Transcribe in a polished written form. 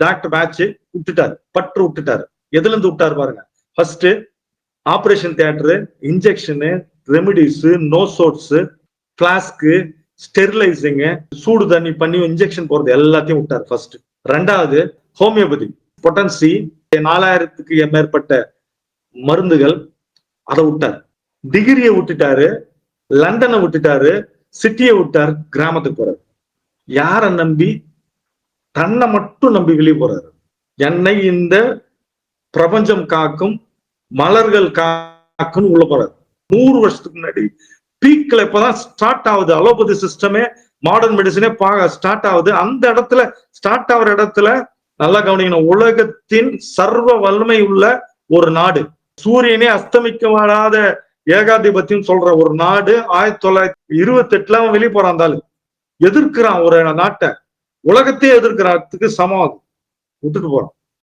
Doctor batch விட்டுட்டாரு, பற்று விட்டுட்டாரு. எதுல இருந்து விட்டாரு பாருங்க. First operation theatre, injection, remedies, nosodes, flask, sterilising, சூடு தண்ணி பண்ணி இன்ஜெக்ஷன் போறது எல்லாத்தையும் விட்டாரு ஃபர்ஸ்ட். ரெண்டாவது ஹோமியோபதி, பொட்டன்சி 4000க்கு மேற்பட்ட மருந்துகள், அதை விட்டார். டிகிரியை விட்டுட்டாரு, லண்டனை விட்டுட்டாரு, சிட்டியை விட்டாரு, கிராமத்துக்கு போறாரு. யாரை நம்பி? தன்னை மட்டும் நம்பி வெளியே போறாரு. என்னை இந்த பிரபஞ்சம் காக்கும், மலர்கள் காக்கும் உள்ள போறாரு. 100 வருஷத்துக்கு முன்னாடி பீக்ல இப்பதான் ஸ்டார்ட் ஆகுது. அலோபதி சிஸ்டமே, மாடர்ன் மெடிசனே ஸ்டார்ட் ஆகுது. அந்த இடத்துல ஸ்டார்ட் ஆகிற இடத்துல நல்லா கவனிக்கணும். உலகத்தின் சர்வ வல்லமை உள்ள ஒரு நாடு, சூரியனே அஸ்தமிக்க வாழாத ஏகாதிபத்தியம் சொல்ற ஒரு நாடு 1928 அவன் வெளியே போறான். இருந்தாலும் எதிர்க்கிறான் ஒரு நாட்டை, உலகத்தையே எதிர்க்கிறதுக்கு சமம், விட்டுட்டு போறான்.